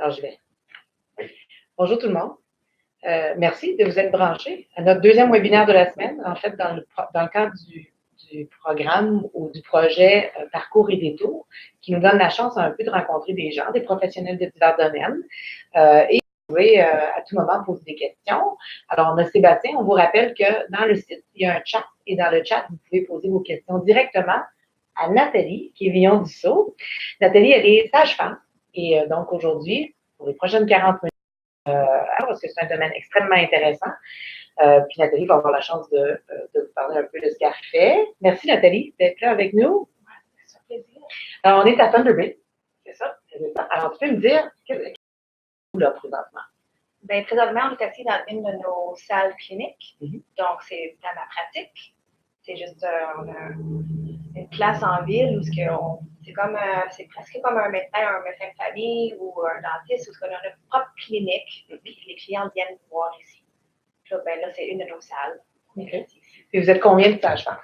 Alors, je vais. Bonjour tout le monde. Merci de vous être branchés à notre deuxième webinaire de la semaine. En fait, dans le cadre du programme ou du projet Parcours et Détours, qui nous donne la chance un peu de rencontrer des gens, des professionnels de divers domaines, et vous pouvez à tout moment poser des questions. Alors, on a Sébastien, on vous rappelle que dans le site, il y a un chat, et dans le chat, vous pouvez poser vos questions directement à Nathalie, qui est Villon-Dussault. Nathalie, elle est sage-femme, et donc aujourd'hui, pour les prochaines 40 minutes, parce que c'est un domaine extrêmement intéressant. Puis Nathalie va avoir la chance de vous parler un peu de ce qu'elle fait. Merci Nathalie d'être là avec nous. C'est un plaisir. Alors, on est à Thunderbird, c'est ça? Alors, tu peux me dire, qu'est-ce que vous là présentement? Bien, présentement, on est assis dans une de nos salles cliniques. Donc, c'est dans ma pratique. C'est juste, on a une place en ville où c'est presque comme un médecin de famille ou un dentiste où on a notre propre clinique. Puis les clients viennent nous voir ici. Puis là, c'est une de nos salles. Okay. Et vous êtes combien de sages-femmes?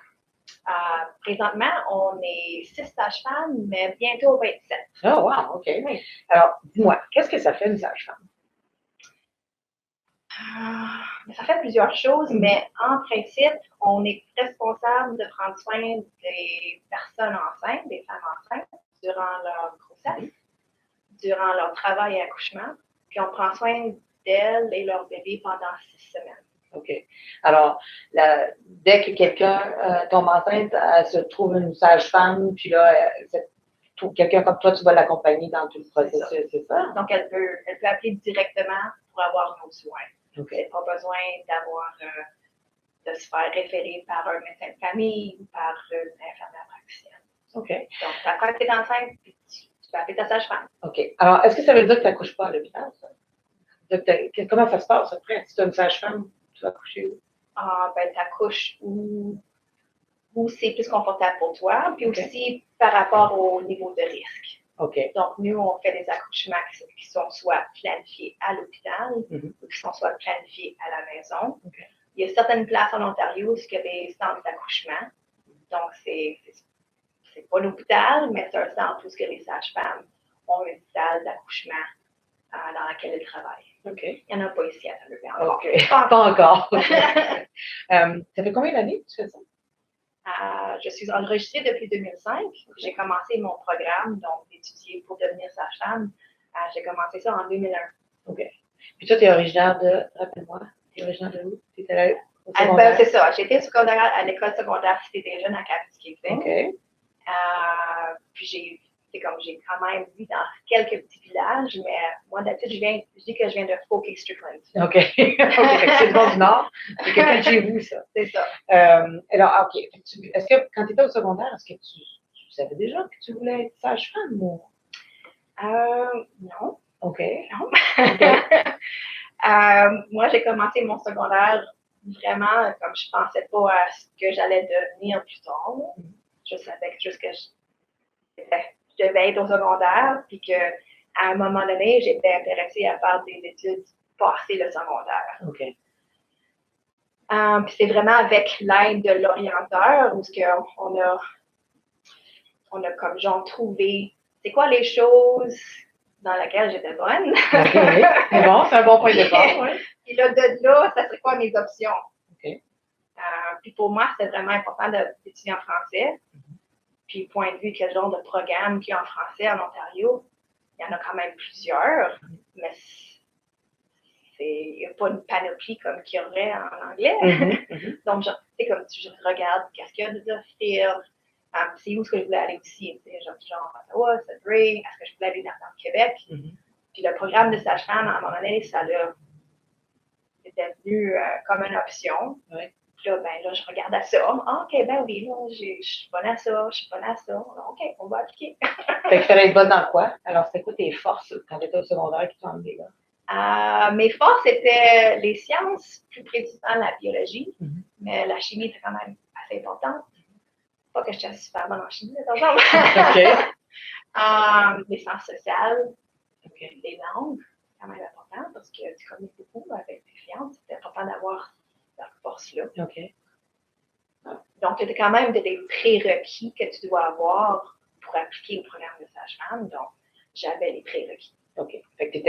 Présentement, on est 6 sages-femmes, mais bientôt 27. Oh, wow, OK. Alors, dis-moi, qu'est-ce que ça fait une sage-femme? Ça fait plusieurs choses, mais en principe, on est responsable de prendre soin des personnes enceintes, des femmes enceintes, durant leur grossesse, durant leur travail et accouchement, puis on prend soin d'elles et leur bébé pendant 6 semaines. OK. Alors, dès que quelqu'un tombe enceinte, elle se trouve une sage-femme, puis là, quelqu'un comme toi, tu vas l'accompagner dans tout le processus, c'est ça? Donc, elle peut appeler directement pour avoir nos soins. Okay. Pas besoin de se faire référer par un médecin de famille ou par une infirmière praticienne. OK. Donc, quand tu es enceinte, tu peux appeler ta sage-femme. OK. Alors, est-ce que ça veut dire que tu n'accouches pas à l'hôpital, ça? Comment ça se passe après? Si tu as une sage-femme, tu vas accoucher où? Ben, tu accouches où c'est plus confortable pour toi, puis aussi par rapport au niveau de risque. Okay. Donc, nous, on fait des accouchements qui sont soit planifiés à l'hôpital ou qui sont soit planifiés à la maison. Okay. Il y a certaines places en Ontario où il y a des centres d'accouchement. Donc, c'est pas l'hôpital, mais c'est un centre où les sages-femmes ont une salle d'accouchement dans laquelle elles travaillent. Okay. Il n'y en a pas ici à Thunderbird. OK. Pas encore. Ça fait combien d'années que tu fais ça? Je suis enregistrée depuis 2005. J'ai commencé mon programme, donc d'étudier pour devenir sage-femme. J'ai commencé ça en 2001. OK. Puis toi, tu es originaire de, rappelle-moi, tu es originaire de où? Tu étais là au secondaire? Ben, c'est ça. J'étais secondaire à l'école secondaire Cité des Jeunes à Kapuskasing. OK. Puis j'ai quand même vu dans quelques petits villages, mais moi, d'habitude, je dis que je viens de Fauquier Strickland. OK. OK. C'est le bord du Nord. C'est quelqu'un de chez vous, ça. C'est ça. Alors, OK. Est-ce que quand tu étais au secondaire, est-ce que tu savais déjà que tu voulais être sage-femme ou? Non. OK. Non. Okay. Moi, j'ai commencé mon secondaire vraiment comme je ne pensais pas à ce que j'allais devenir plus tard. Je savais juste que je devais être au secondaire, puis qu'à un moment donné, j'étais intéressée à faire des études passées le secondaire. OK. Puis c'est vraiment avec l'aide de l'orienteur où on a comme genre trouvé c'est quoi les choses dans lesquelles j'étais bonne. OK. C'est bon, c'est un bon point de départ. Ouais. Puis là, de là, ça serait quoi mes options? OK. Puis pour moi, c'était vraiment important d'étudier en français. Puis, point de vue, quel genre de programme qu'il y a en français en Ontario, il y en a quand même plusieurs, mais il n'y a pas une panoplie comme qu'il y aurait en anglais. Donc, c'est comme je regarde qu'est-ce qu'il y a d'offerts, c'est où est-ce que je voulais aller aussi. Genre Ottawa, Sudbury, est-ce que je voulais aller dans le Québec? Puis le programme de sage-femme, à un moment donné, c'était venu comme une option. Ouais. Puis là, je regarde à ça. OK, ben oui, là, je suis bonne à ça, je suis bonne à ça. OK, on va appliquer. Fait qu'il fallait être bonne dans quoi? Alors, c'était quoi tes forces quand tu étais au secondaire qui t'ont amené là? Mes forces étaient les sciences, plus précisément la biologie, mais la chimie était quand même assez importante. Pas que j'étais super bonne en chimie, de temps en temps. Les sciences sociales, les langues, c'est quand même important parce que tu communiques beaucoup avec tes clients. C'est important d'avoir cette force-là. OK. Donc, il y a quand même des prérequis que tu dois avoir pour appliquer au programme de sage-femme. Donc, j'avais les prérequis. OK. Fait que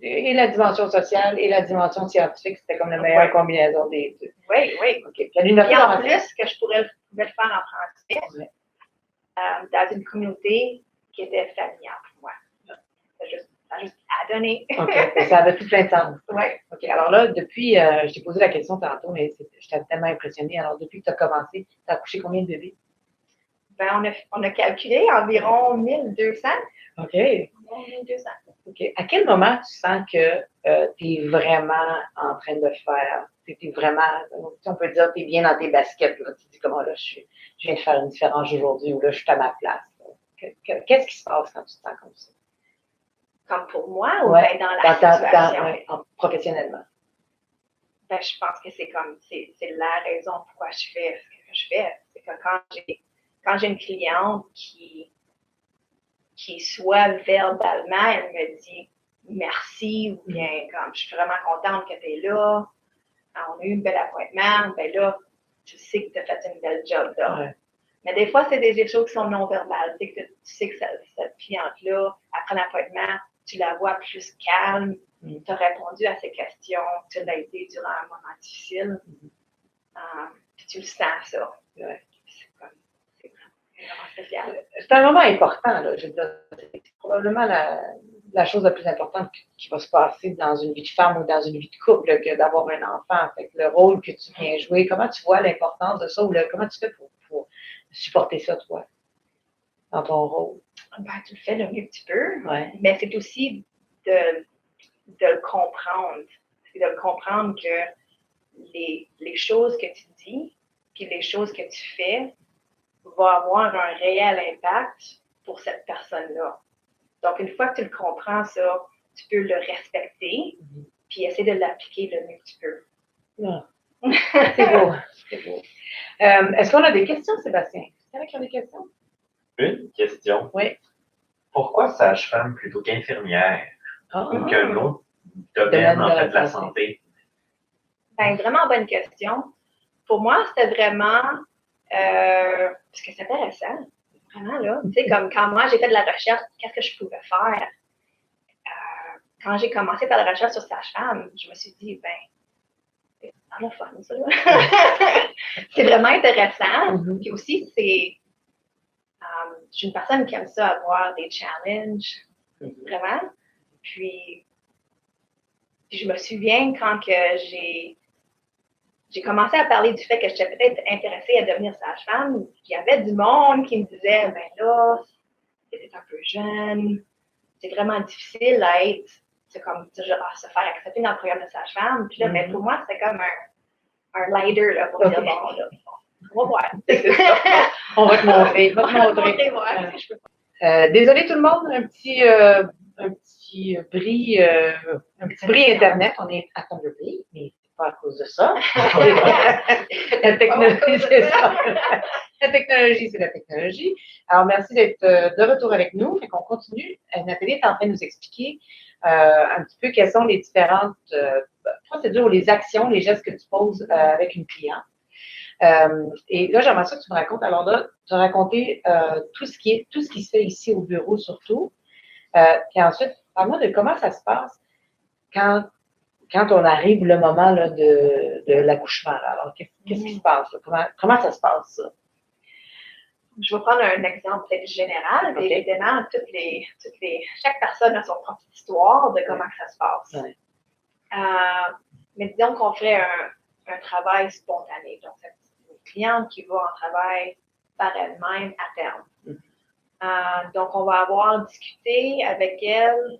et la dimension sociale et la dimension scientifique, c'était comme la meilleure combinaison des deux. Oui, oui. OK. Puis en plus, que je pouvais le faire en français, dans une communauté qui était familiale pour moi. Ça a juste à donner. OK. Ça avait tout plein de sens. Oui. OK. Alors là, depuis, je t'ai posé la question tantôt, mais j'étais tellement impressionnée. Alors, depuis que tu as commencé, tu as accouché combien de bébés? Ben, on a calculé environ 1200. OK. 1200. OK. À quel moment tu sens que tu es vraiment en train de faire, tu es vraiment, on peut dire, tu es bien dans tes baskets, là. Tu te dis comment là, je viens de faire une différence aujourd'hui ou là, je suis à ma place. Qu'est-ce qui se passe quand tu te sens comme ça? Comme pour moi ou ben dans la situation? Professionnellement. Ben, je pense que c'est la raison pourquoi je fais ce que je fais. C'est que quand j'ai une cliente qui soit verbalement, elle me dit merci ou bien comme je suis vraiment contente que tu es là, on a eu un bel appointement, ben là, tu sais que tu as fait une belle job là. Ouais. Mais des fois, c'est des choses qui sont non verbales. Tu sais que cette cliente-là, après l'appointement, tu la vois plus calme, tu as répondu à ses questions, tu l'as aidé durant un moment difficile. Puis tu le sens, ça. Ouais. C'est vraiment spécial. C'est un moment important, là. Je veux dire, c'est probablement la chose la plus importante qui va se passer dans une vie de femme ou dans une vie de couple que d'avoir un enfant. Fait que le rôle que tu viens jouer, comment tu vois l'importance de ça ou comment tu fais pour supporter ça, toi, dans ton rôle? Ben, tu le fais le mieux que tu peux, mais c'est aussi de le comprendre. C'est de le comprendre que les choses que tu dis puis les choses que tu fais vont avoir un réel impact pour cette personne-là. Donc, une fois que tu le comprends, ça, tu peux le respecter puis essayer de l'appliquer le mieux que tu peux. C'est beau. C'est beau. Est-ce qu'on a des questions, Sébastien? Est-ce qu'il y en a qui ont des questions? Une question. Oui. Pourquoi sage-femme plutôt qu'infirmière? Ou qu'un autre domaine, en fait, de la santé? Ben, vraiment bonne question. Pour moi, c'était vraiment parce que c'est intéressant. Vraiment, là. Tu sais, comme quand moi, j'ai fait de la recherche, qu'est-ce que je pouvais faire? Quand j'ai commencé par la recherche sur sage-femme, je me suis dit, ben, c'est vraiment fun, ça. C'est vraiment intéressant. Puis aussi, je suis une personne qui aime ça avoir des challenges, vraiment. Puis je me souviens quand que j'ai commencé à parler du fait que j'étais peut-être intéressée à devenir sage-femme, il y avait du monde qui me disait, ben là, t'es un peu jeune, c'est vraiment difficile à être, c'est comme se faire accepter dans le programme de sage-femme. Puis là, ben, pour moi, c'était comme un lighter là, pour dire, bon, là, on va voir. On va te montrer. On va te montrer. Voir, désolé tout le monde, un petit bris Internet. On est à Thunderbird, mais c'est pas à cause de ça. La technologie, c'est ça. La technologie, c'est la technologie. Alors, merci d'être de retour avec nous. Fait qu'on continue. Nathalie est en train de nous expliquer un petit peu quelles sont les différentes procédures ou les actions, les gestes que tu poses avec une cliente. Et là, j'aimerais ça que tu me racontes. Alors là, tu as raconté tout ce qui se fait ici au bureau surtout. Puis ensuite, parle-moi de comment ça se passe quand on arrive le moment là, de l'accouchement. Alors, qu'est-ce qui se passe? Comment ça se passe, ça? Je vais prendre un exemple peut-être général, mais évidemment, chaque personne a son propre histoire de comment ça se passe. Mais disons qu'on fait un travail spontané. Donc, c'est une cliente qui va en travail par elle-même à terme. Donc, on va avoir discuté avec elle.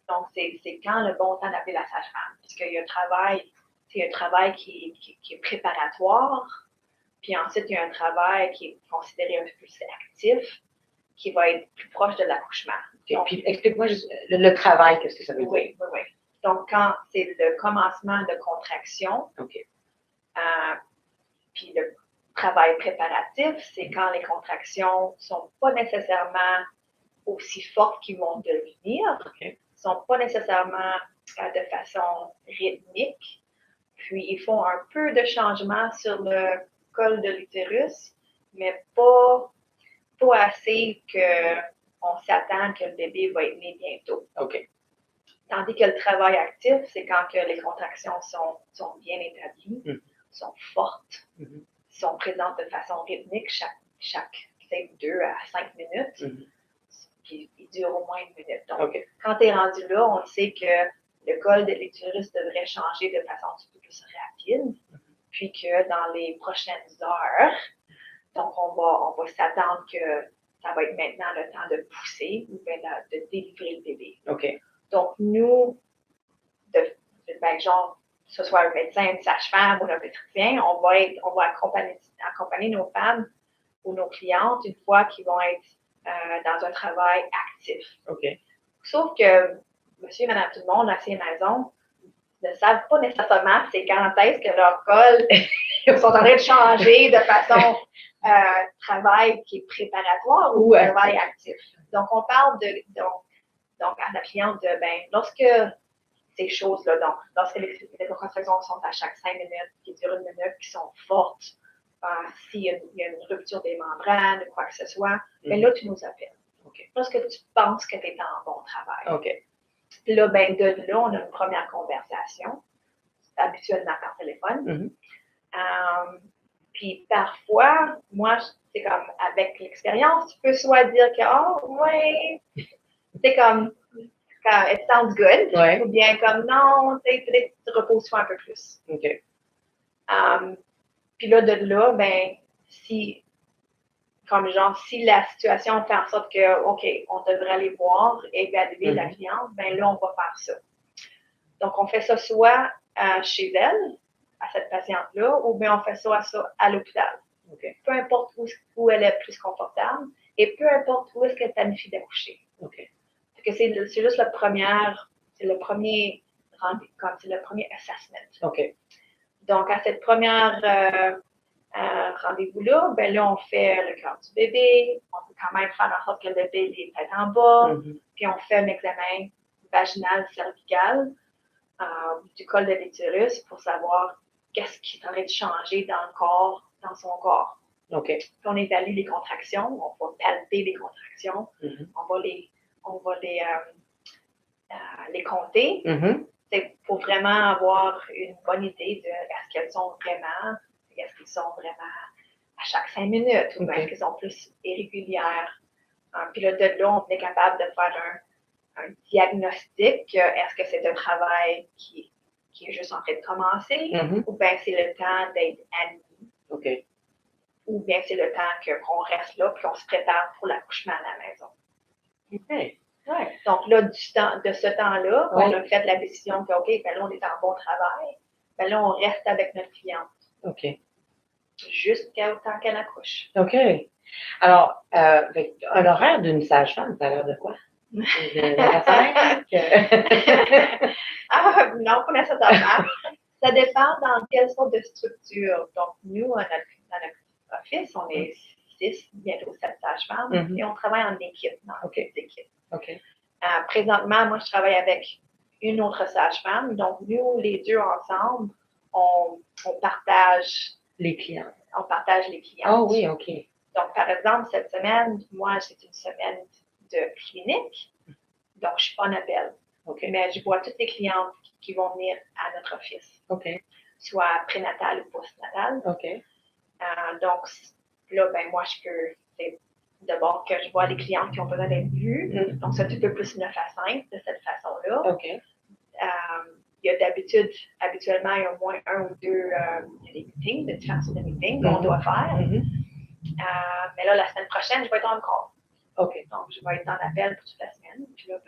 Donc, c'est quand le bon temps d'appeler la sage-femme. Puisqu'il y a un travail qui est préparatoire. Puis ensuite, il y a un travail qui est considéré un peu plus actif, qui va être plus proche de l'accouchement. Puis explique-moi juste le travail, qu'est-ce que ça veut dire? Oui. Donc, quand c'est le commencement de contraction, puis le travail préparatif, c'est quand les contractions ne sont pas nécessairement aussi fortes qu'ils vont devenir, ne sont pas nécessairement de façon rythmique, puis ils font un peu de changement sur le col de l'utérus, mais pas assez qu'on s'attend que le bébé va être né bientôt. OK. Tandis que le travail actif, c'est quand que les contractions sont bien établies, sont fortes, sont présentes de façon rythmique chaque 2 à 5 minutes, puis ils durent au moins 1 minute. Donc, quand tu es rendu là, on sait que le col de l'utérus devrait changer de façon un petit peu plus rapide, puis que dans les prochaines heures, donc on va s'attendre que ça va être maintenant le temps de pousser ou bien de délivrer le bébé. Donc, nous, genre, que ce soit un médecin, une sage-femme ou un obstétricien, on va accompagner nos femmes ou nos clientes une fois qu'ils vont être dans un travail actif. Sauf que monsieur et madame tout le monde à ces maisons ne savent pas nécessairement c'est quand est-ce que leur col sont en train de changer de façon travail qui est préparatoire ou travail actif. Donc, on parle donc à la cliente de, lorsque ces choses-là, donc, lorsque les contractions sont à chaque 5 minutes, qui durent 1 minute, qui sont fortes, s'il y a une rupture des membranes ou quoi que ce soit, là, tu nous appelles. Lorsque tu penses que tu es en bon travail. Puis là, de là, on a une première conversation, habituellement par téléphone. Puis parfois, moi, c'est comme avec l'expérience, tu peux soit dire que, c'est comme, it sounds good, ou bien comme, non, peut-être tu reposes-toi un peu plus. Puis là, de là, si la situation fait en sorte que, OK, on devrait aller voir et évaluer la cliente, là, on va faire ça. Donc, on fait ça soit chez elle, à cette patiente-là, ou bien on fait ça à l'hôpital. Peu importe où elle est plus confortable et peu importe où est-ce qu'elle planifie d'accoucher. C'est juste le premier assessment. Donc, à cette première rendez-vous-là, là, on fait le cœur du bébé, on peut quand même faire en sorte que le bébé est tête en bas, puis on fait un examen vaginal cervical du col de l'utérus pour savoir qu'est-ce qui est en train de changer dans son corps. Puis on évalue les contractions, on va palper les contractions, on va les compter. C'est pour vraiment avoir une bonne idée de est-ce qu'elles sont vraiment à chaque 5 minutes ou est-ce qu'elles sont plus irrégulières. Puis là, de là, on est capable de faire un diagnostic. Est-ce que c'est un travail qui est juste en train de commencer ou bien c'est le temps d'être admis. Ou bien c'est le temps qu'on reste là et qu'on se prépare pour l'accouchement à la maison. Donc là, de ce temps-là, on a fait la décision que, OK, là, on est en bon travail. Là, on reste avec notre cliente. Jusqu'à temps qu'elle accouche. Alors, un horaire d'une sage-femme, ça a l'air de quoi? Non, pas nécessairement. Ça dépend dans quelle sorte de structure. Donc, nous, dans notre office, on est 6, bientôt 7 sages-femmes, et on travaille en équipe, dans des équipes. Présentement, moi, je travaille avec une autre sage-femme. Donc, nous, les deux ensemble, on partage les clients. On partage les clients. Oui, OK. Donc, par exemple, cette semaine, moi, c'est une semaine de clinique. Donc, je ne suis pas en appel. Mais je vois toutes les clientes qui vont venir à notre office. Soit prénatale ou postnatale. Donc, là, moi, je peux, d'abord que je vois les clientes qui ont besoin d'être vues. Donc, c'est un petit peu plus 9 à 5 de cette façon-là. Il y a habituellement, il y a au moins 1 ou 2 des meetings, de différents types de meetings qu'on doit faire. Mais là, la semaine prochaine, je vais être en call. Donc, je vais être en appel pour toute la semaine. Puis là,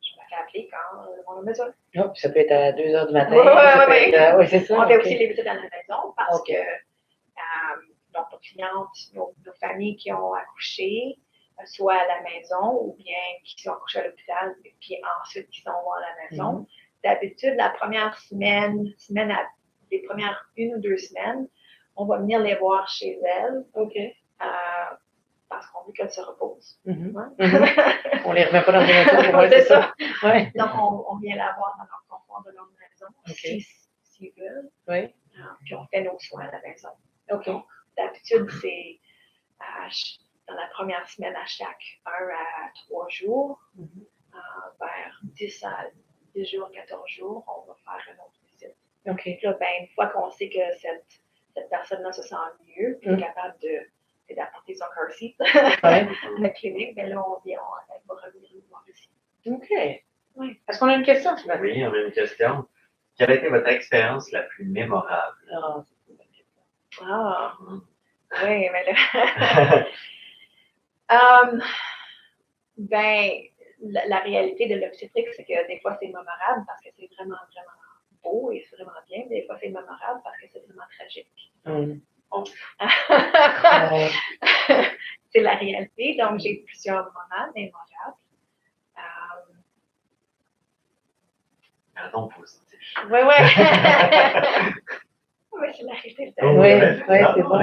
je me fais appeler quand on a besoin. Ça peut être à 2 h du matin. Oui, c'est ça. On fait aussi les visites à la maison parce que donc, nos clientes, nos familles qui ont accouché, soit à la maison ou bien qui sont accouchées à l'hôpital, puis ensuite qui sont à la maison. D'habitude, la première les premières 1 ou 2 semaines, on va venir les voir chez elles. Parce qu'on veut qu'elles se reposent. On ne les remet pas dans une auto. C'est ça. Donc, on vient la voir dans leur confort de leur maison, s'ils veulent. Puis on fait nos soins à la maison. Donc, d'habitude, c'est dans la première semaine à chaque 1 à 3 jours, vers 10 à 10 jours, 14 jours, on va faire une autre visite. OK. Là, ben, une fois qu'on sait que cette personne-là se sent mieux, puis est capable d'apporter son car seat à la clinique, ben là, elle va revenir nous voir ici. OK. Oui. Est-ce qu'on a une question? Oui, on a une question. Quelle a été votre expérience la plus mémorable? Ah, c'est une bonne question. Ah, oui, mais là... ben, la réalité de l'obstétrique, c'est que des fois, c'est mémorable parce que c'est vraiment, vraiment beau et c'est vraiment bien. Des fois, c'est mémorable parce que c'est vraiment tragique. C'est la réalité. Donc, j'ai plusieurs moments mémorables. Pardon, positif. Oui, oui. Oui, c'est la réalité. Oui, c'est bon.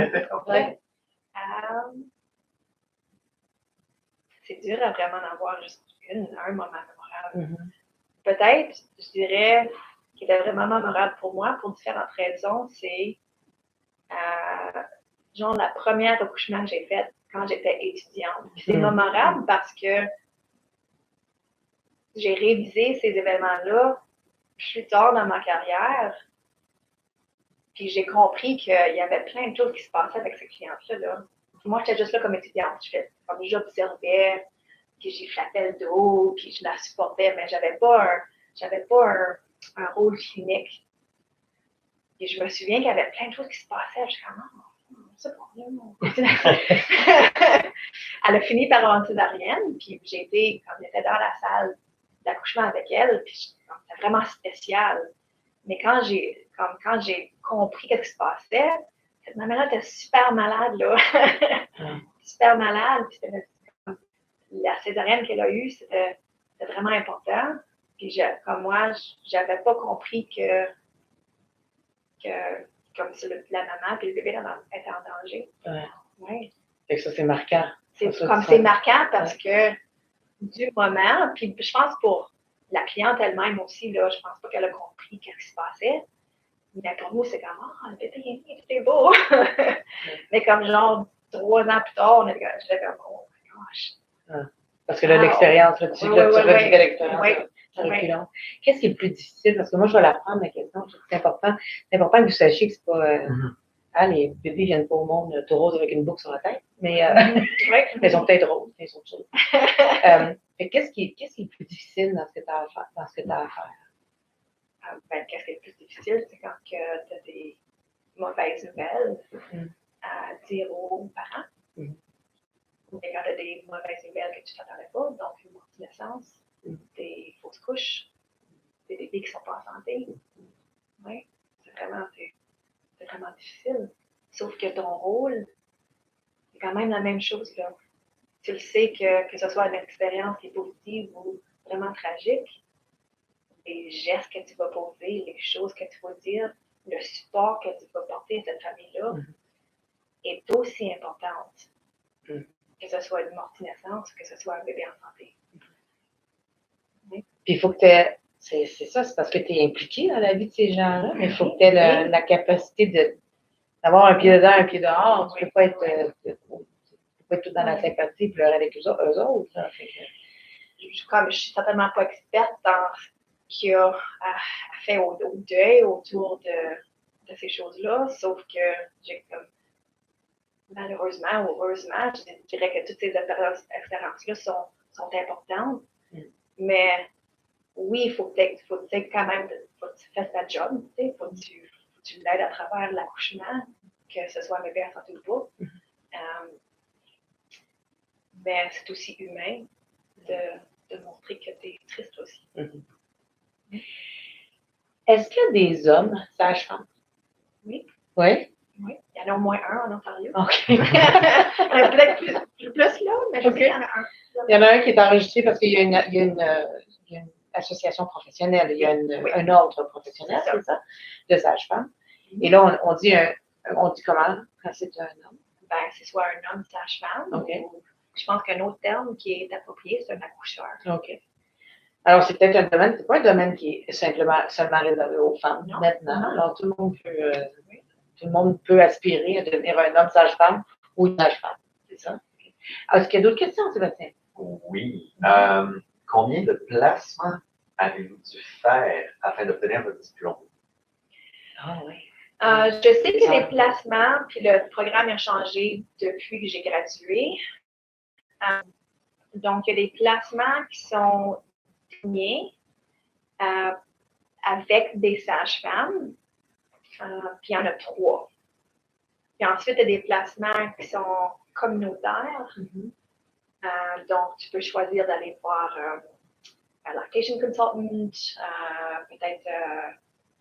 C'est dur à vraiment en avoir juste un moment mémorable. Peut-être, je dirais, qui était vraiment mémorable pour moi, pour différentes raisons, c'est genre la première accouchement que j'ai fait quand j'étais étudiante. C'est mémorable parce que j'ai révisé ces événements-là plus tard dans ma carrière, puis j'ai compris qu'il y avait plein de choses qui se passaient avec ces clientes-là. Moi, j'étais juste là comme étudiante. J'observais, puis j'ai flattais le dos, puis je la supportais, mais j'avais pas un rôle clinique. Et je me souviens qu'il y avait plein de choses qui se passaient. Je suis comme, c'est pas bien. Elle a fini par avoir une césarienne, puis j'ai été, quand j'étais dans la salle d'accouchement avec elle, puis c'était vraiment spécial. Mais quand j'ai compris ce qui se passait, cette maman-là était super malade, là. Super malade, puis la césarienne qu'elle a eue, c'était vraiment important. Puis comme moi, j'avais pas compris que comme si la maman et le bébé étaient en danger. Ouais. Et ça, c'est marquant. C'est marquant parce que du moment, puis je pense pour la cliente elle-même aussi, là, je pense pas qu'elle a compris ce qui se passait. Mais pour nous, c'est comme, le bébé est né, tout est beau. Mais comme genre 3 ans plus tard, j'étais comme, oh my gosh. Parce que là, l'expérience, tu revivais l'expérience. Qu'est-ce qui est le plus difficile? Parce que moi, je vais la prendre, la question. C'est important que vous sachiez que c'est pas. Les bébés viennent pas au monde tout rose avec une boucle sur la tête, mais ils sont peut-être roses, ils sont chauds. Qu'est-ce qui est le plus difficile dans ce que tu as à faire? Qu'est-ce qui est le plus difficile, c'est quand tu as des mauvaises nouvelles à dire aux parents. Mais quand tu as des mauvaises nouvelles que tu ne t'attendais pas, donc une morte de naissance, des fausses couches, des bébés qui ne sont pas en santé. Oui, c'est vraiment difficile. Sauf que ton rôle, c'est quand même la même chose, là. Tu le sais que ce soit une expérience qui est positive ou vraiment tragique, les gestes que tu vas poser, les choses que tu vas dire, le support que tu vas porter à cette famille-là est aussi importante. Que ce soit une morte-naissance ou que ce soit un bébé en santé. Puis il faut que tu aies, c'est ça, c'est parce que tu es impliqué dans la vie de ces gens-là, mais il faut que tu aies la capacité d'avoir un pied dedans, un pied dehors. Tu ne peux pas être tout dans la sympathie et pleurer avec eux autres. Comme je suis certainement pas experte dans ce qu'il y a à faire au deuil autour de ces choses-là, sauf que j'ai comme malheureusement ou heureusement, je dirais que toutes ces expériences-là sont importantes. Mais oui, il faut que quand même faut que tu fasses ta job, il faut que tu l'aides à travers l'accouchement, que ce soit un bébé en santé ou pas. Mais c'est aussi humain de montrer que tu es triste aussi. Est-ce qu'il y a des hommes sages-femmes? Oui. Oui? Oui. Il y en a au moins un en Ontario. OK. Peut-être plus là, mais je sais qu'il y en a un. Il y en a un qui est enregistré parce qu'il y a une association professionnelle, il y a un ordre professionnel, c'est ça, de sages-femmes. Et là, on dit comment quand c'est un homme? C'est soit un homme sage-femme, ou je pense qu'un autre terme qui est approprié, c'est un accoucheur. OK. Alors, c'est peut-être un domaine, c'est pas un domaine qui est seulement réservé aux femmes maintenant. Alors, tout le monde peut aspirer à devenir un homme sage-femme ou une sage-femme. C'est ça? Est-ce qu'il y a d'autres questions, Sébastien? Oui. Combien de placements avez-vous dû faire afin d'obtenir votre diplôme? Ah oui. Je sais que les placements, puis le programme a changé depuis que j'ai gradué. Donc, il y a des placements qui sont signés avec des sages-femmes, puis il y en a 3. Puis ensuite, il y a des placements qui sont communautaires. Donc, tu peux choisir d'aller voir un lactation consultant, peut-être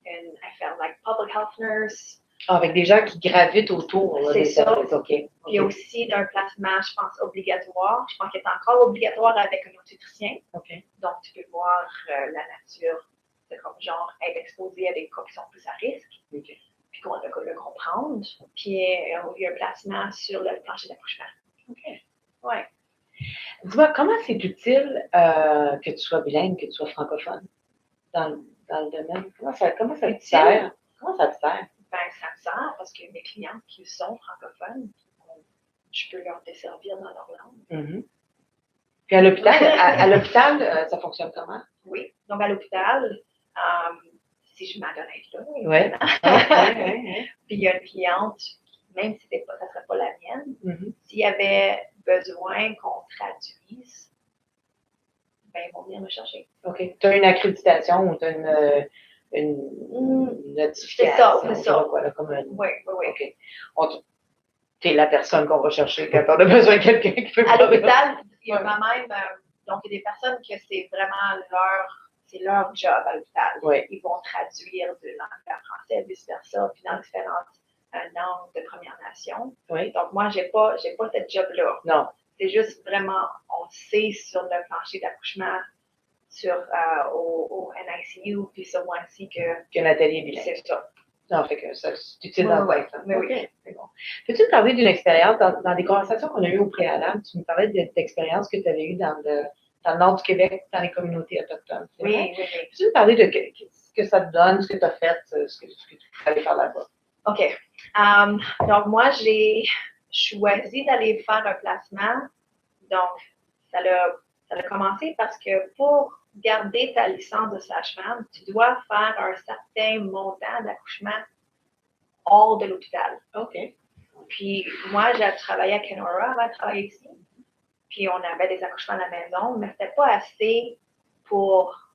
une affaire like public health nurse. Avec des gens qui gravitent autour. C'est ça. Okay. Puis aussi d'un placement, je pense, obligatoire. Je pense qu'il est encore obligatoire avec un nutriticien. Okay. Donc, tu peux voir la nature, c'est comme genre être exposé à des cas qui sont plus à risque. Okay. Puis qu'on doit le comprendre. Puis il y a un placement sur le plancher d'accouchement. OK. Ouais. Dis-moi, comment c'est utile que tu sois bilingue, que tu sois francophone dans le domaine? Comment ça te sert? Comment ça te sert? Ben, ça me sert parce que mes clients qui sont francophones, je peux leur desservir dans leur langue. Puis à l'hôpital, ça fonctionne comment? Oui. Donc, à l'hôpital, si je m'adonne là, Oui. Puis il y a une cliente, même si ça ne serait pas la mienne, s'il y avait besoin qu'on traduise, ben, ils vont venir me chercher. OK. Tu as une accréditation ou tu as une notification? C'est ça. Voilà, comme Oui. OK. Tu es la personne qu'on va chercher quand on a besoin de quelqu'un qui peut parler. À l'hôpital, il y a quand même, donc il y a des personnes que c'est vraiment leur job à l'hôpital. Oui. Ils vont traduire de l'anglais à français, vice-versa, puis dans différentes langues de Première Nation. Oui. Donc moi, j'ai pas cette job-là. Non. C'est juste vraiment, on sait sur le plancher d'accouchement, au NICU, puis ce mois-ci que Nathalie est bilingue. C'est ça. Non, fait que ça, c'est utile dans le temps. Oui. C'est bon. Peux-tu me parler d'une expérience, dans des conversations qu'on a eues au préalable, tu me parlais d'expérience que tu avais eue dans le nord du Québec, dans les communautés autochtones. Oui. Peux-tu me parler de ce que ça te donne, ce que tu as fait, ce que tu allais faire là-bas? OK. Donc, moi, j'ai choisi d'aller faire un placement. Donc, ça a commencé parce que pour garder ta licence de sage-femme, tu dois faire un certain montant d'accouchement hors de l'hôpital. OK. Puis, moi, j'ai travaillé à Kenora avant de travailler ici. Puis, on avait des accouchements à la maison, mais ce n'était pas assez pour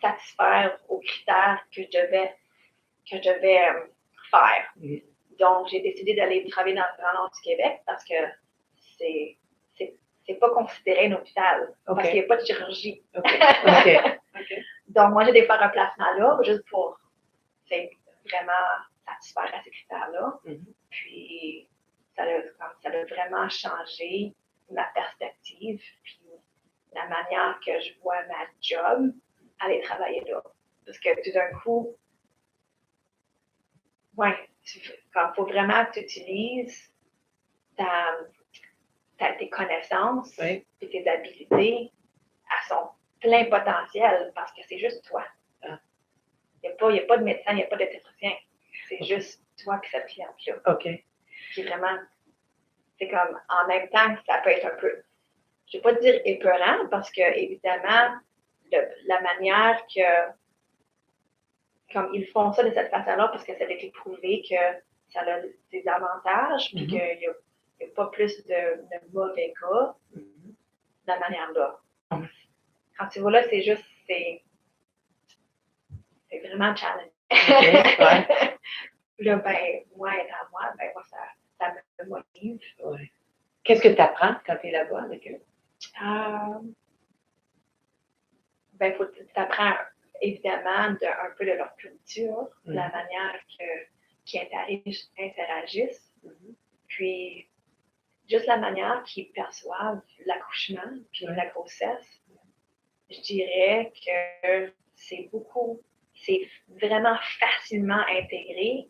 satisfaire aux critères que je devais faire. Donc, j'ai décidé d'aller travailler dans le Grand Nord du Québec parce que c'est pas considéré un hôpital, parce qu'il n'y a pas de chirurgie. Donc, moi, j'ai dû faire un placement là, juste pour vraiment satisfaire à ces critères-là. Puis, ça a vraiment changé ma perspective, puis la manière que je vois ma job aller travailler là. Parce que tout d'un coup, quand il faut vraiment que tu utilises tes connaissances et tes habiletés à son plein potentiel, parce que c'est juste toi. Il n'y a pas de médecin, il n'y a pas de technicien. C'est juste toi qui cette cliente-là. OK. Puis vraiment, c'est comme, en même temps, ça peut être un peu, je ne vais pas dire épeurant, parce que, évidemment, la manière que, comme ils font ça de cette façon-là, parce que ça a été prouvé que ça a des avantages, puis qu'il n'y a pas plus de mauvais cas de la manière-là. Quand tu vas là, c'est juste, c'est vraiment challenge. Là, ben, moi, étant moi, ça me motive. Qu'est-ce que tu apprends quand tu es là-bas avec eux? Tu apprends évidemment un peu de leur culture, la manière qu'ils interagissent, puis juste la manière qu'ils perçoivent l'accouchement puis la grossesse. Je dirais que c'est vraiment facilement intégré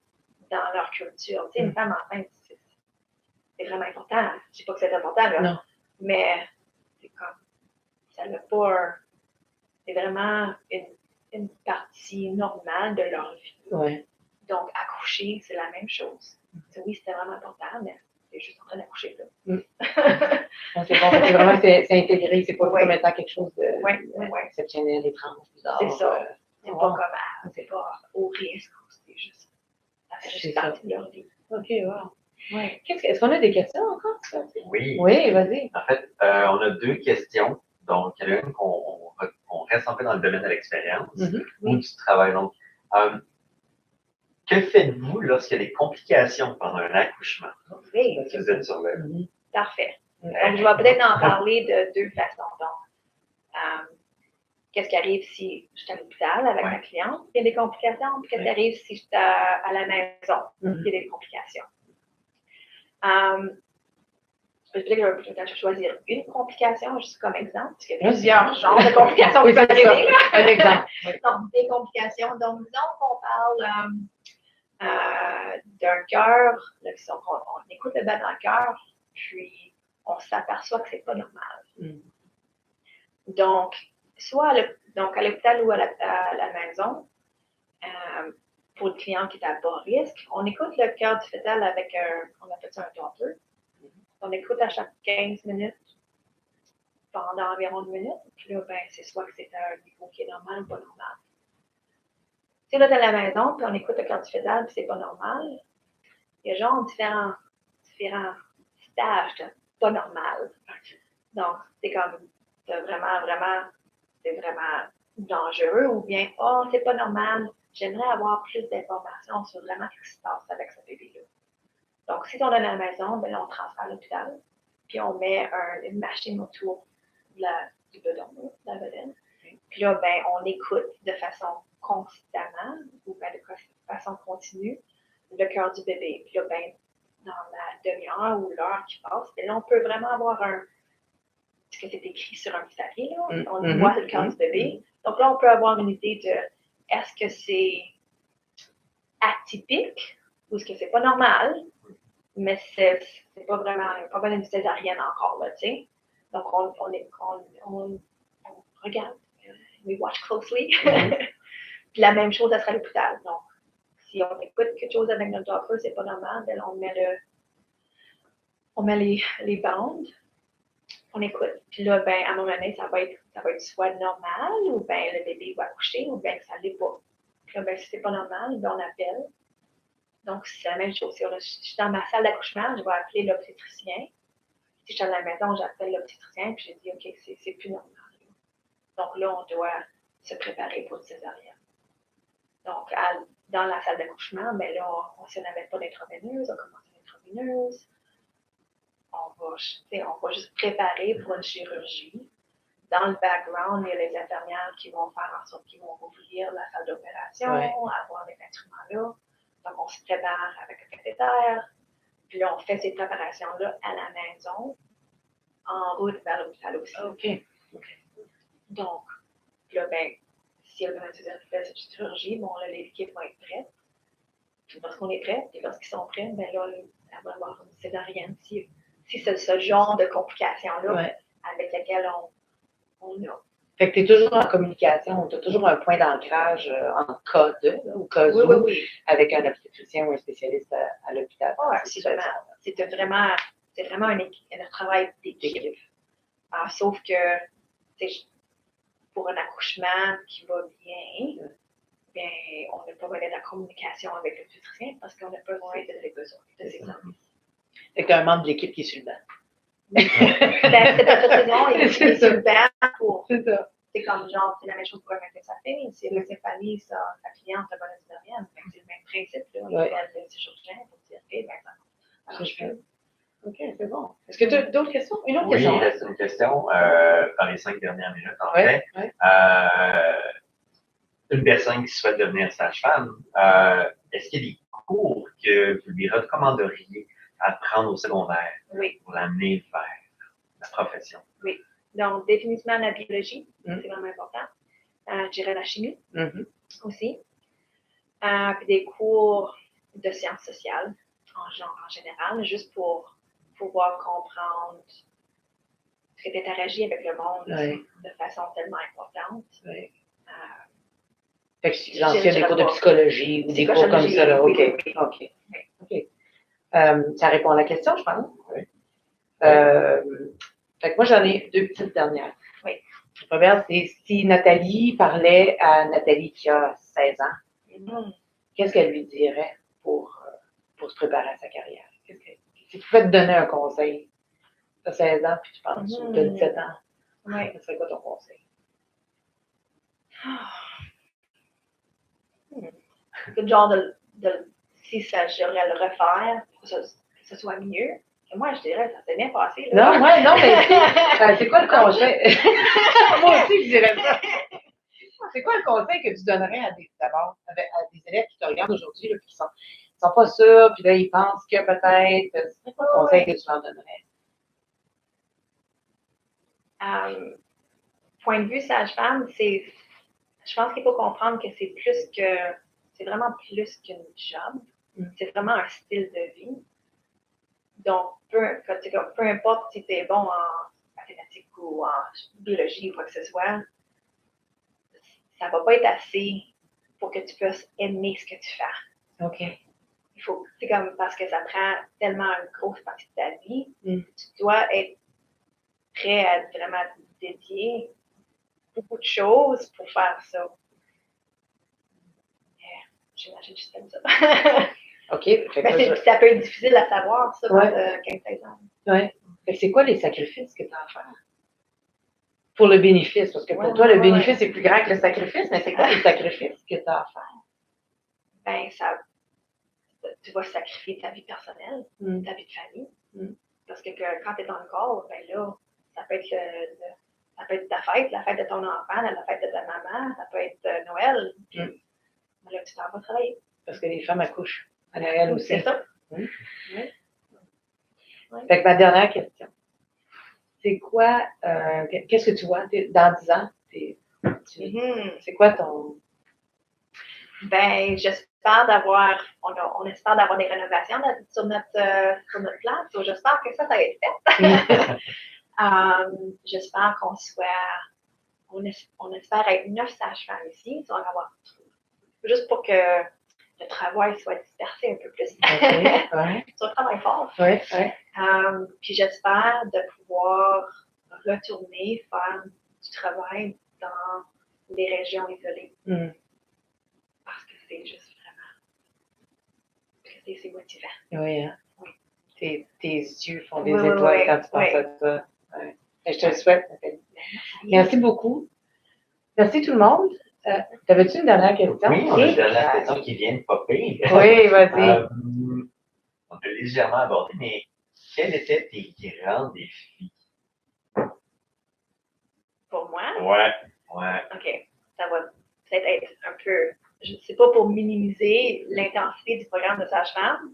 dans leur culture. Tu sais, une femme enceinte, c'est vraiment important. Je ne dis pas que c'est important, là. Non. Mais c'est comme, ça n'a pas c'est vraiment une partie normale de leur vie. Ouais. Donc, accoucher, c'est la même chose. Oui, c'était vraiment important, mais est juste en train d'accoucher. C'est bon, c'est intégré, c'est pas comme étant quelque chose d'exceptionnel, étrange, bizarre. C'est ça. C'est pas comme, c'est pas au risque, c'est juste, ça fait juste partie de leur vie. OK, wow. Ouais. Est-ce qu'on a des questions encore? Oui. Oui, vas-y. En fait, on a 2 questions. Donc, il y en a une qu'on reste un peu dans le domaine de l'expérience ou du travail. Donc, que faites-vous lorsqu'il y a des complications pendant un accouchement? Oui. Si vous êtes sur le... Parfait. Donc, je vais peut-être en parler de 2 façons. Donc, qu'est-ce qui arrive si je suis à l'hôpital avec ma cliente, il y a des complications, puis qu'est-ce qui arrive si je suis à la maison, il y a des complications. Je vais peut-être choisir une complication, juste comme exemple, parce qu'il y a plusieurs genres de complications qui peuvent arriver. Un exemple. Donc, des complications. Donc, disons qu'on parle d'un cœur, on écoute le battement de cœur, puis on s'aperçoit que c'est pas normal. Donc, soit à l'hôpital ou à la maison, pour le client qui est à bas risque, on écoute le cœur du fœtal avec on appelle ça un Doppler. On écoute à chaque 15 minutes pendant environ 1 minute. Puis là, c'est soit que c'est à un niveau qui est normal ou pas normal. Si là, tu es à la maison, puis on écoute le cœur du fœtal, puis c'est pas normal, il y a genre différents stages de pas normal. Donc, c'est comme, c'est vraiment dangereux, ou bien, c'est pas normal, j'aimerais avoir plus d'informations sur vraiment ce qui se passe avec ce bébé-là. Donc, si on est à la maison, on transfère à l'hôpital, puis on met une machine autour du bedon, de la bedaine. Puis là, on écoute de façon constamment, ou de façon continue, le cœur du bébé. Puis là, dans la demi-heure ou l'heure qui passe, là, on peut vraiment avoir ce que c'est écrit sur un petit papier, là. On voit le cœur du bébé. Donc là, on peut avoir une idée de est-ce que c'est atypique ou est-ce que c'est pas normal, mais c'est pas vraiment, il n'y a pas vraiment une césarienne encore, là, tu sais. Donc, on regarde, we watch closely. Puis la même chose, ça sera à l'hôpital. Donc, si on écoute quelque chose avec notre Doppler, c'est pas normal, on met les bandes, on écoute. Puis là, à un moment donné, ça va être soit normal, ou le bébé va accoucher, ou ça l'est pas. Puis là, si c'est pas normal, on appelle. Donc, c'est la même chose. Si je suis dans ma salle d'accouchement, je vais appeler l'obstétricien. Si je suis à la maison, j'appelle l'obstétricien, puis je dis, OK, c'est plus normal. Donc là, on doit se préparer pour une césarienne. Donc, dans la salle d'accouchement, là, si on n'avait pas d'intraveineuse, on commence l'intraveineuse. On va juste préparer pour une chirurgie. Dans le background, il y a les infirmières qui vont faire en sorte qu'ils vont ouvrir la salle d'opération, avoir les instruments-là. Donc, on se prépare avec un cathéter. Puis là, on fait ces préparations-là à la maison, en route vers l'hôpital aussi. OK. Donc, là, si le bénéficiaire fait cette chirurgie, là, l'équipe va être prête. Puis lorsqu'on est prêt, et lorsqu'ils sont prêts, là, elle va avoir une césarienne. Si c'est ce genre de complications-là avec lesquelles on a. Fait que tu es toujours en communication, tu as toujours un point d'ancrage en cas de, ou cas où, avec un obstétricien ou un spécialiste à l'hôpital. Oui, c'est vraiment un travail d'équipe. Sauf que, pour un accouchement qui va bien, on n'a pas besoin de la communication avec l'obstétricien parce qu'on a besoin de besoin de ses services. Fait que tu as un membre de l'équipe qui est sur le banc. C'est pas toute raison, il est sur le banc pour. C'est ça. C'est comme genre, c'est la même chose pour un médecin famille. Si le céphalie, sa cliente a pas la césarienne, c'est le même principe. Là. On appelle le chirurgien pour dire, ça marche mieux. OK, c'est bon. Est-ce que tu as d'autres questions? Une autre question? Oui, il reste une question dans les 5 dernières minutes, en fait. Une personne qui souhaite devenir sage-femme, est-ce qu'il y a des cours que vous lui recommanderiez à prendre au secondaire pour l'amener vers la profession? Oui. Donc, définitivement la biologie, c'est vraiment important. Je dirais la chimie aussi. Puis des cours de sciences sociales, en général, juste pour pouvoir comprendre ce que tu interagis avec le monde de façon tellement importante. Fait que j'en fais des cours de psychologie ou des cours comme ça, là. OK. Ça répond à la question, je pense. Oui. Fait que moi, j'en ai deux petites dernières. Oui. La première, c'est si Nathalie parlait à Nathalie qui a 16 ans, qu'est-ce qu'elle lui dirait pour se préparer à sa carrière? Si tu pouvais te donner un conseil, tu as 16 ans, puis tu penses, tu as 17 ans, ce serait quoi ton conseil? C'est le genre si ça, j'aurais à le refaire, que ce soit mieux. Et moi, je dirais, ça s'est bien passé. Là. Non, mais c'est quoi le conseil? Moi aussi, je dirais ça. C'est quoi le conseil que tu donnerais à des élèves qui te regardent aujourd'hui, qui sont pas sûrs, puis là, ils pensent que peut-être, c'est quoi le conseil que tu leur donnerais? Point de vue sage-femme, je pense qu'il faut comprendre que c'est vraiment plus qu'une job. C'est vraiment un style de vie. Donc, peu importe si tu es bon en mathématiques ou en biologie ou quoi que ce soit, ça ne va pas être assez pour que tu puisses aimer ce que tu fais. OK. C'est comme parce que ça prend tellement une grosse partie de ta vie, tu dois être prêt à vraiment dédier beaucoup de choses pour faire ça. J'imagine juste comme ça. OK. Ça peut être difficile à savoir, ça, quand 15-16 ans. Oui. C'est quoi les sacrifices que tu as à faire? Pour le bénéfice, parce que pour toi, le bénéfice est plus grand que le sacrifice, mais c'est quoi les sacrifices que tu as à faire? Ben, tu vas sacrifier ta vie personnelle, ta vie de famille. Parce que quand tu es dans le corps, ben là, ça peut être ta fête, la fête de ton enfant, la fête de ta maman, ça peut être Noël. Puis, là, tu t'en vas travailler. Parce que les femmes accouchent à Noël aussi. C'est ça. Oui. Fait que ma dernière question. C'est quoi, qu'est-ce que tu vois dans 10 ans? C'est quoi ton... Ben, j'espère on espère d'avoir des rénovations sur notre place. Donc, j'espère que ça va être fait. J'espère on espère être 9 sages-femmes ici. On va avoir juste pour que le travail soit dispersé un peu plus. C'est un travail fort. Puis j'espère de pouvoir retourner faire du travail dans les régions isolées. Parce que c'est juste vraiment. C'est motivant. Oui, hein? Oui. Tes yeux font des étoiles quand tu penses à ça. Ouais. Je te le souhaite, Nathalie. Merci beaucoup. Merci tout le monde. T'avais-tu une dernière question? Oui, on a une dernière question qui vient de popper. Oui, vas-y. On a légèrement abordé, mais quels étaient tes grands défis? Pour moi? Ouais. OK. Ça va peut-être être un peu, je ne sais pas pour minimiser l'intensité du programme de sage-femme,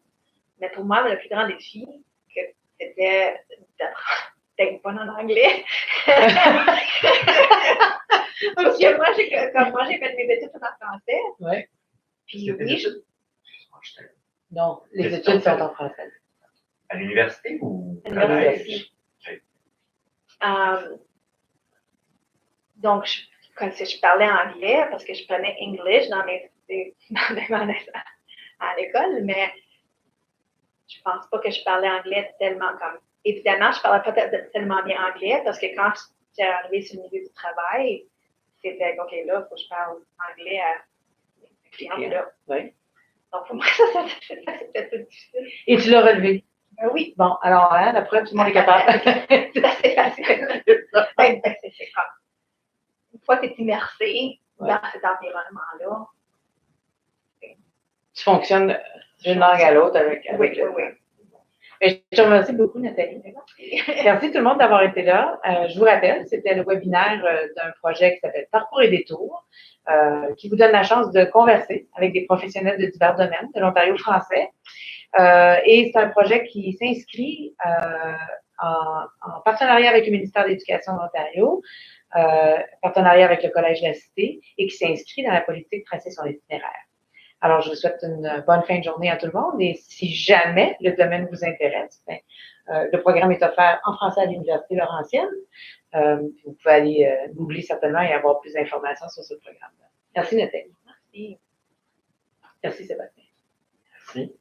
mais pour moi, le plus grand défi, c'était d'être bonne en anglais. Parce que moi, j'ai fait mes études en français. Oui. Puis oui, Non, les études sont en français. À l'université ou à l'université? Donc, je parlais anglais parce que je prenais English dans à l'école, mais je pense pas que je parlais anglais tellement comme. Évidemment, je parlais pas tellement bien anglais parce que quand j'ai arrivé sur le milieu du travail, c'était OK, là, il faut que je parle anglais à mes clients. Là. Oui. Donc, pour moi, ça c'était plus difficile. Et tu l'as relevé? Oui. Bon, alors, la preuve, tout le monde est capable. C'est assez facile. C'est comme. Une fois que tu es immersé dans cet environnement-là. Tu fonctionnes d'une langue à l'autre avec oui. Je te remercie beaucoup, Nathalie. Merci tout le monde d'avoir été là. Je vous rappelle, c'était le webinaire d'un projet qui s'appelle Parcours et Détours, qui vous donne la chance de converser avec des professionnels de divers domaines de l'Ontario français. Et c'est un projet qui s'inscrit en partenariat avec le ministère de l'Éducation de l'Ontario, partenariat avec le Collège de la Cité, et qui s'inscrit dans la politique tracée sur l'itinéraire. Alors, je vous souhaite une bonne fin de journée à tout le monde et si jamais le domaine vous intéresse, le programme est offert en français à l'Université Laurentienne. Vous pouvez aller googler certainement et avoir plus d'informations sur ce programme-là. Merci, Nathalie. Merci. Merci, Sébastien. Merci.